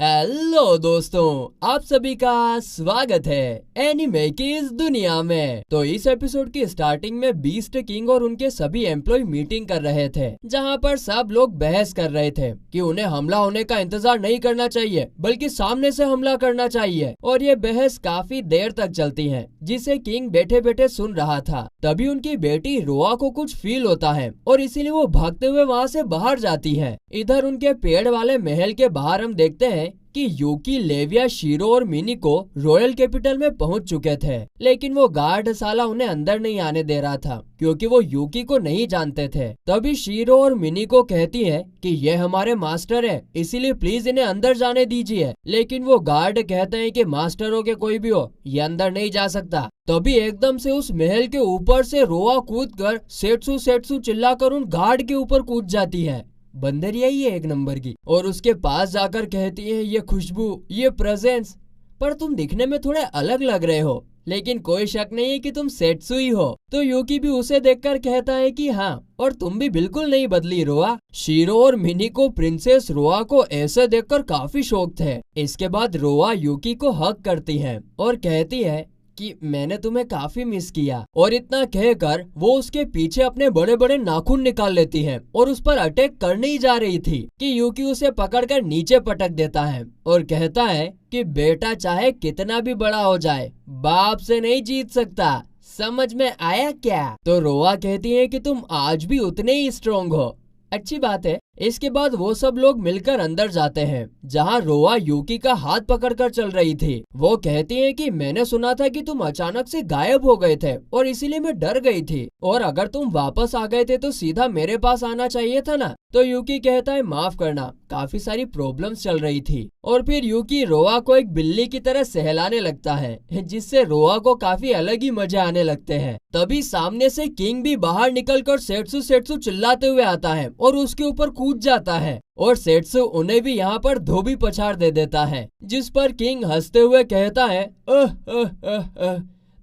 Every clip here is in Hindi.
हेलो दोस्तों, आप सभी का स्वागत है एनिमे की इस दुनिया में। तो इस एपिसोड की स्टार्टिंग में बीस्ट किंग और उनके सभी एम्प्लॉय मीटिंग कर रहे थे, जहां पर सब लोग बहस कर रहे थे कि उन्हें हमला होने का इंतजार नहीं करना चाहिए बल्कि सामने से हमला करना चाहिए। और ये बहस काफी देर तक चलती है, जिसे किंग बैठे बैठे सुन रहा था। तभी उनकी बेटी रोआ को कुछ फील होता है और इसीलिए वो भागते हुए वहाँ से बाहर जाती है। इधर उनके पेड़ वाले महल के बाहर हम देखते हैं कि यूकी, लेविया, शीरो और मिनी को रॉयल कैपिटल में पहुंच चुके थे, लेकिन वो गार्ड साला उन्हें अंदर नहीं आने दे रहा था क्योंकि वो यूकी को नहीं जानते थे। तभी शीरो और मिनी को कहती है कि ये हमारे मास्टर है, इसीलिए प्लीज इन्हें अंदर जाने दीजिए। लेकिन वो गार्ड कहते हैं कि मास्टर हो के कोई भी हो, ये अंदर नहीं जा सकता। तभी एकदम से उस महल के ऊपर से रोआ कूदकर सेट्सू सेट्सू चिल्लाकर उन गार्ड के ऊपर कूद जाती है। बंदर यही है एक नंबर की। और उसके पास जाकर कहती है, ये खुशबू, ये प्रेजेंस, पर तुम दिखने में थोड़े अलग लग रहे हो, लेकिन कोई शक नहीं है कि तुम सेट्सू ही हो। तो यूकी भी उसे देखकर कहता है कि हाँ, और तुम भी बिल्कुल नहीं बदली रोआ। शीरो और मिनी को प्रिंसेस रोआ को ऐसे देखकर काफी शौक थे। इसके बाद रोआ यूकी को हक करती है और कहती है कि मैंने तुम्हें काफी मिस किया। और इतना कहकर वो उसके पीछे अपने बड़े बड़े नाखून निकाल लेती है और उस पर अटैक करने ही जा रही थी कि यूकी उसे पकड़कर नीचे पटक देता है और कहता है कि बेटा चाहे कितना भी बड़ा हो जाए, बाप से नहीं जीत सकता, समझ में आया क्या? तो रोआ कहती है कि तुम आज भी उतने ही स्ट्रॉन्ग हो। अच्छी बात है। इसके बाद वो सब लोग मिलकर अंदर जाते हैं, जहाँ रोआ यूकी का हाथ पकड़कर चल रही थी। वो कहती है कि मैंने सुना था कि तुम अचानक से गायब हो गए थे और इसीलिए मैं डर गई थी, और अगर तुम वापस आ गए थे तो सीधा मेरे पास आना चाहिए था ना। तो यूकी कहता है माफ करना, काफी सारी प्रॉब्लम्स चल रही थी। और फिर यूकी रोआ को एक बिल्ली की तरह सहलाने लगता है, जिससे रोआ को काफी अलग ही मजे आने लगते हैं। तभी सामने से किंग भी बाहर निकलकर सेट्सू सेट्सू चिल्लाते हुए आता है और उसके ऊपर कूद जाता है, और सेट्सू उन्हें भी यहाँ पर धोबी पछाड़ दे देता है। जिस पर किंग हंसते हुए कहता है,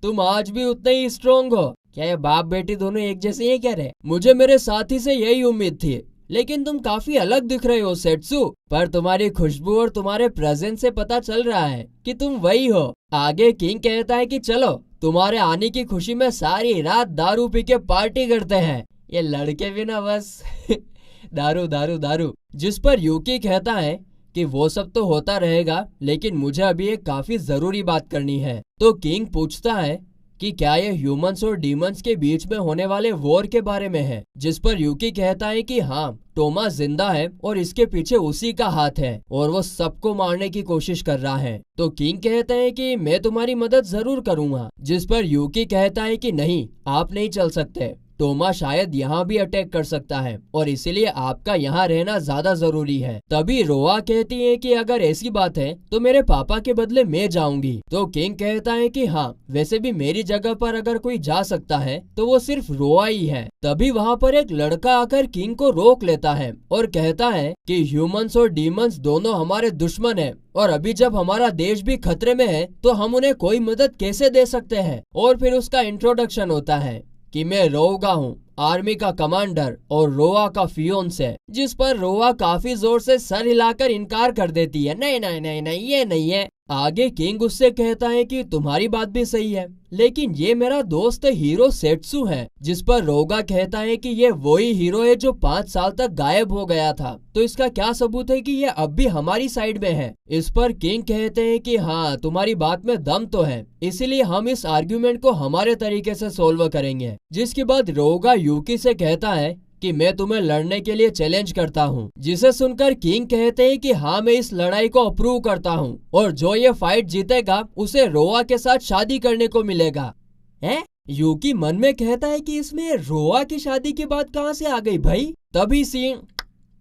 तुम आज भी उतने ही स्ट्रॉन्ग हो। क्या ये बाप बेटी दोनों एक जैसे ही कह रहे? मुझे मेरे साथी से यही उम्मीद थी, लेकिन तुम काफी अलग दिख रहे हो सेट्सू। पर तुम्हारी खुशबू और तुम्हारे प्रेजेंस से पता चल रहा है कि तुम वही हो। आगे किंग कहता है कि चलो तुम्हारे आने की खुशी में सारी रात दारू पी के पार्टी करते हैं। ये लड़के भी ना बस दारू दारू दारू। जिस पर यूकी कहता है कि वो सब तो होता रहेगा, लेकिन मुझे अभी एक काफी जरूरी बात करनी है। तो किंग पूछता है कि क्या ये ह्यूमंस और डीमंस के बीच में होने वाले वॉर के बारे में है। जिस पर यूकी कहता है कि हाँ, टोमा जिंदा है और इसके पीछे उसी का हाथ है और वो सबको मारने की कोशिश कर रहा है। तो किंग कहते हैं कि मैं तुम्हारी मदद जरूर करूंगा। जिस पर यूकी कहता है कि नहीं, आप नहीं चल सकते, टोमा शायद यहाँ भी अटैक कर सकता है और इसीलिए आपका यहाँ रहना ज्यादा जरूरी है। तभी रोआ कहती है कि अगर ऐसी बात है तो मेरे पापा के बदले मैं जाऊंगी। तो किंग कहता है कि हाँ, वैसे भी मेरी जगह पर अगर कोई जा सकता है तो वो सिर्फ रोआ ही है। तभी वहाँ पर एक लड़का आकर किंग को रोक लेता है और कहता है कि ह्यूमंस और डीमंस दोनों हमारे दुश्मन है, और अभी जब हमारा देश भी खतरे में है तो हम उन्हें कोई मदद कैसे दे सकते हैं। और फिर उसका इंट्रोडक्शन होता है कि मैं रोगा हूँ, आर्मी का कमांडर और रोआ का फियोंसे। जिस पर रोआ काफी जोर से सर हिलाकर इनकार कर देती है, नहीं नहीं नहीं नहीं, ये नहीं है। आगे किंग उससे कहता है कि तुम्हारी बात भी सही है, लेकिन ये मेरा दोस्त हीरो सेट्सू है। जिस पर रोगा कहता है कि ये वही हीरो है जो 5 साल तक गायब हो गया था, तो इसका क्या सबूत है कि ये अब भी हमारी साइड में है। इस पर किंग कहते हैं कि हाँ, तुम्हारी बात में दम तो है, इसीलिए हम इस आर्ग्यूमेंट को हमारे तरीके से सोल्व करेंगे। जिसके बाद रोगा यूकी से कहता है कि मैं तुम्हें लड़ने के लिए चैलेंज करता हूँ। जिसे सुनकर किंग कहते हैं कि हाँ, मैं इस लड़ाई को अप्रूव करता हूँ और जो ये फाइट जीतेगा उसे रोआ के साथ शादी करने को मिलेगा। है? यूकी मन में कहता है कि इसमें रोआ की शादी की बात कहाँ से आ गई भाई। तभी सीन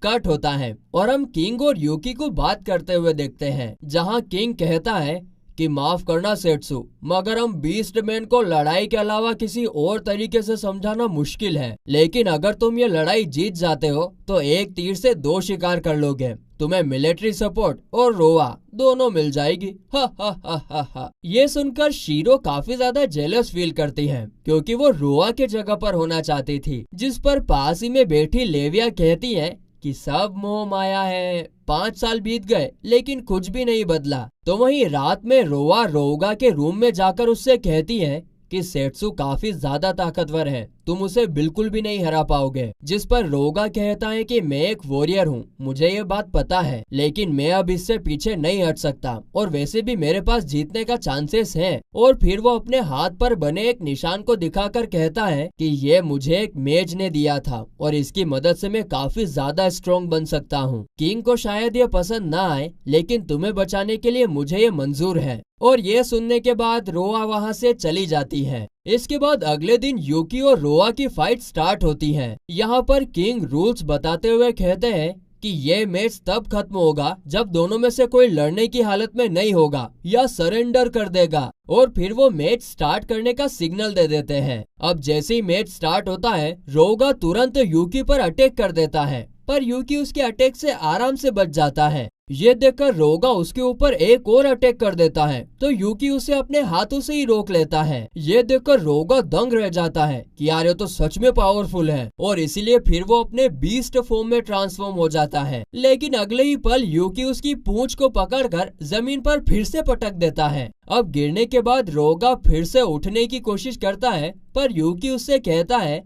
कट होता है और हम किंग और यूकी को बात करते हुए देखते हैं, जहाँ किंग कहता है कि माफ करना सेट्सू, मगर हम बीस्ट मैन को लड़ाई के अलावा किसी और तरीके से समझाना मुश्किल है। लेकिन अगर तुम ये लड़ाई जीत जाते हो तो एक तीर से 2 शिकार कर लोगे, तुम्हें मिलिट्री सपोर्ट और रोआ दोनों मिल जाएगी। हा हा हा हा हा। ये सुनकर शीरो काफी ज्यादा जेलस फील करती है क्योंकि वो रोआ के जगह पर होना चाहती थी। जिस पर पास ही में बैठी लेविया कहती है कि सब मोह माया है। 5 साल बीत गए लेकिन कुछ भी नहीं बदला। तो वहीं रात में रोआ रोगा के रूम में जाकर उससे कहती है कि सेट्सू काफी ज्यादा ताकतवर है, तुम उसे बिल्कुल भी नहीं हरा पाओगे। जिस पर रोगा कहता है कि मैं एक वॉरियर हूँ, मुझे ये बात पता है, लेकिन मैं अब इससे पीछे नहीं हट सकता और वैसे भी मेरे पास जीतने का चांसेस है। और फिर वो अपने हाथ पर बने एक निशान को दिखाकर कहता है कि ये मुझे एक मेज ने दिया था और इसकी मदद से मैं काफी ज्यादा स्ट्रॉन्ग बन सकता हूँ। किंग को शायद ये पसंद ना आए, लेकिन तुम्हें बचाने के लिए मुझे ये मंजूर है। और ये सुनने के बाद रोआ वहाँ से चली जाती है। इसके बाद अगले दिन यूकी और रोआ की फाइट स्टार्ट होती है। यहाँ पर किंग रूल्स बताते हुए कहते हैं कि ये मैच तब खत्म होगा जब दोनों में से कोई लड़ने की हालत में नहीं होगा या सरेंडर कर देगा। और फिर वो मैच स्टार्ट करने का सिग्नल दे देते हैं। अब जैसे ही मैच स्टार्ट होता है, रोगा तुरंत यूकी पर अटैक कर देता है, पर यूकी उसके अटैक से आराम से बच जाता है। ये देखकर रोगा उसके ऊपर एक और अटैक कर देता है, तो यूकी उसे अपने हाथों से ही रोक लेता है। ये देखकर रोगा दंग रह जाता है कि यार ये तो सच में पावरफुल है, और इसीलिए फिर वो अपने बीस्ट फॉर्म में ट्रांसफॉर्म हो जाता है। लेकिन अगले ही पल यूकी उसकी पूंछ को पकड़कर जमीन पर फिर से पटक देता है। अब गिरने के बाद रोगा फिर से उठने की कोशिश करता है, पर यूकी उससे कहता है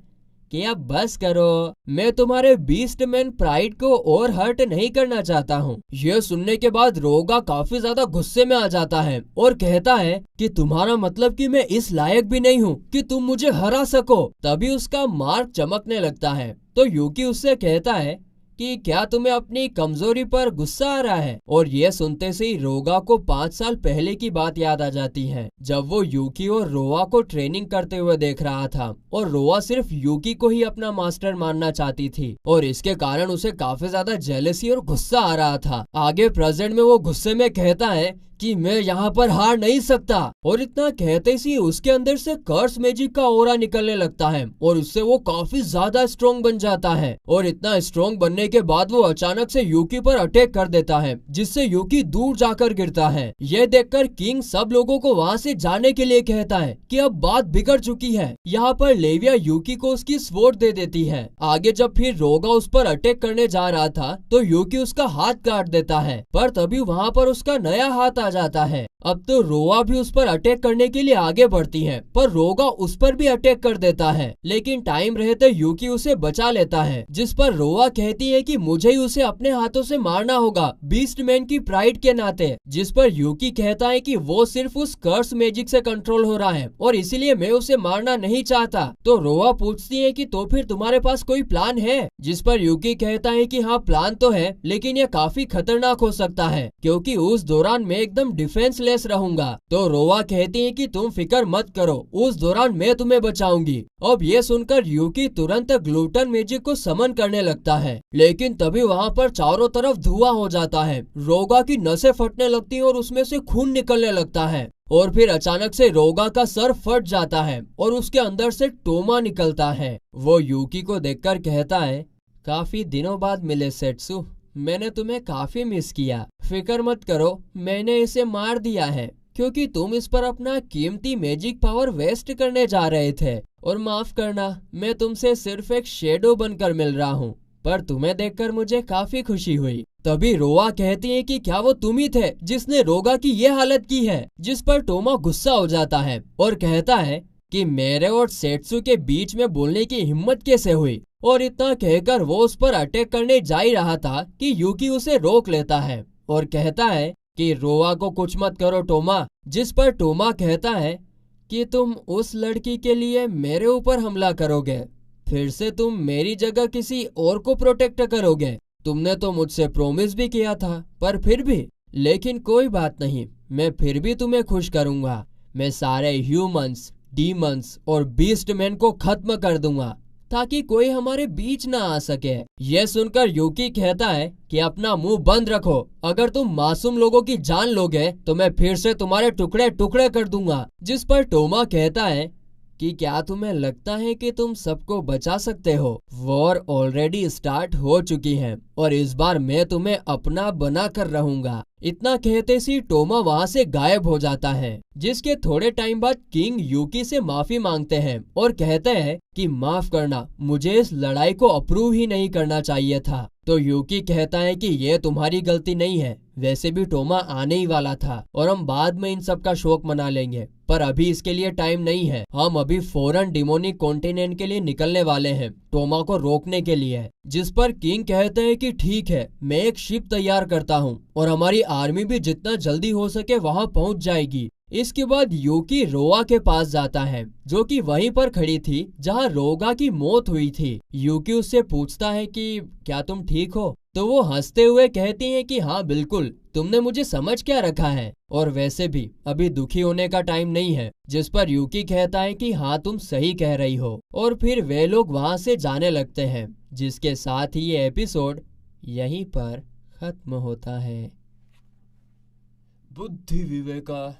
कि अब बस करो, मैं तुम्हारे बीस्ट मैन प्राइड को और हर्ट नहीं करना चाहता हूँ। ये सुनने के बाद रोगा काफी ज्यादा गुस्से में आ जाता है और कहता है कि तुम्हारा मतलब कि मैं इस लायक भी नहीं हूँ कि तुम मुझे हरा सको। तभी उसका मार्क चमकने लगता है, तो यूकी उससे कहता है कि क्या तुम्हें अपनी कमजोरी पर गुस्सा आ रहा है। और ये सुनते से ही रोगा को 5 साल पहले की बात याद आ जाती है, जब वो यूकी और रोआ को ट्रेनिंग करते हुए देख रहा था और रोआ सिर्फ यूकी को ही अपना मास्टर मानना चाहती थी और इसके कारण उसे काफी ज्यादा जेलसी और गुस्सा आ रहा था। आगे प्रेजेंट में वो गुस्से में कहता है कि मैं यहाँ पर हार नहीं सकता, और इतना कहते ही उसके अंदर से कर्स मैजिक का ऑरा निकलने लगता है और उससे वो काफी ज्यादा स्ट्रॉन्ग बन जाता है। और इतना स्ट्रॉन्ग बनने के बाद वो अचानक से यूकी पर अटैक कर देता है, जिससे यूकी दूर जाकर गिरता है। ये देखकर किंग सब लोगों को वहाँ से जाने के लिए कहता है कि अब बात बिगड़ चुकी है। यहाँ पर लेविया यूकी को उसकी स्वॉर्ड दे देती है। आगे जब फिर रोगा उस पर अटैक करने जा रहा था, तो यूकी उसका हाथ काट देता है, पर तभी वहाँ पर उसका नया हाथ आ जाता है। अब तो रोआ भी उस पर अटैक करने के लिए आगे बढ़ती है, पर रोगा उस पर भी अटैक कर देता है, लेकिन टाइम रहते यूकी उसे बचा लेता है। जिस पर रोआ कहती है कि मुझे ही उसे अपने हाथों से मारना होगा, बीस्ट मैन की प्राइड के नाते। जिस पर यूकी कहता है कि वो सिर्फ उस कर्स मैजिक से कंट्रोल हो रहा है और इसीलिए मैं उसे मारना नहीं चाहता। तो रोआ पूछती है कि तो फिर तुम्हारे पास कोई प्लान है। जिस पर यूकी कहता है कि हाँ प्लान तो है, लेकिन ये काफी खतरनाक हो सकता है क्योंकि उस दौरान मैं एकदम डिफेंसलेस रहूंगा। तो रोआ कहती है कि तुम फिक्र मत करो, उस दौरान मैं तुम्हें बचाऊंगी। अब ये सुनकर यूकी तुरंत ग्लूटन मैजिक को समन करने लगता है, लेकिन तभी वहाँ पर चारों तरफ धुआं हो जाता है। रोगा की नसें फटने लगती हैं और उसमें से खून निकलने लगता है। और फिर अचानक से रोगा का सर फट जाता है और उसके अंदर से टोमा निकलता है। वो यूकी को देखकर कहता है, काफी दिनों बाद मिले सेट्सू, मैंने तुम्हें काफी मिस किया। फिक्र मत करो, मैंने इसे मार दिया है क्योंकि तुम इस पर अपना कीमती मैजिक पावर वेस्ट करने जा रहे थे। और माफ करना, मैं तुमसे सिर्फ एक शेडो बनकर मिल रहा हूँ, पर तुम्हें देखकर मुझे काफी खुशी हुई। तभी रोआ कहती है कि क्या वो तुम ही थे जिसने रोगा की ये हालत की है। जिस पर टोमा गुस्सा हो जाता है और कहता है कि मेरे और सेट्सू के बीच में बोलने की हिम्मत कैसे हुई। और इतना कहकर वो उस पर अटैक करने जा ही रहा था कि यूकी उसे रोक लेता है और कहता है कि रोआ को कुछ मत करो टोमा। जिस पर टोमा कहता है कि तुम उस लड़की के लिए मेरे ऊपर हमला करोगे, फिर से तुम मेरी जगह किसी और को प्रोटेक्ट करोगे। तुमने तो मुझसे प्रॉमिस भी किया था, पर फिर भी। लेकिन कोई बात नहीं, मैं फिर भी तुम्हें खुश करूंगा। मैं सारे ह्यूमंस, डीमंस और बीस्ट मैन को खत्म कर दूंगा ताकि कोई हमारे बीच ना आ सके। यह सुनकर यूकी कहता है कि अपना मुंह बंद रखो, अगर तुम मासूम लोगों की जान लोगे तो मैं फिर से तुम्हारे टुकड़े टुकड़े कर दूंगा। जिस पर टोमा कहता है कि क्या तुम्हें लगता है कि तुम सबको बचा सकते हो? वॉर ऑलरेडी स्टार्ट हो चुकी है और इस बार मैं तुम्हें अपना बना कर रहूंगा। इतना कहते सी टोमा वहाँ से गायब हो जाता है, जिसके थोड़े टाइम बाद किंग यूकी से माफी मांगते हैं और कहते हैं कि माफ करना, मुझे इस लड़ाई को अप्रूव ही नहीं करना चाहिए था। तो यूकी कहता है कि ये तुम्हारी गलती नहीं है, वैसे भी टोमा आने ही वाला था और हम बाद में इन सब का शोक मना लेंगे, पर अभी इसके लिए टाइम नहीं है। हम अभी फौरन डिमोनिक कॉन्टिनेंट के लिए निकलने वाले हैं, टोमा को रोकने के लिए। जिस पर किंग कहते हैं कि ठीक है, मैं एक शिप तैयार करता हूँ और हमारी आर्मी भी जितना जल्दी हो सके वहाँ पहुँच जाएगी। इसके बाद यूकी रोआ के पास जाता है, जो कि वहीं पर खड़ी थी जहां रोगा की मौत हुई थी। यूकी उससे पूछता है कि क्या तुम ठीक हो? तो वो हंसते हुए कहती है कि हाँ बिल्कुल, तुमने मुझे समझ क्या रखा है, और वैसे भी अभी दुखी होने का टाइम नहीं है। जिस पर यूकी कहता है कि हाँ तुम सही कह रही हो, और फिर वे लोग वहां से जाने लगते हैं, जिसके साथ ही ये एपिसोड यहीं पर खत्म होता है। बुद्धि विवेका।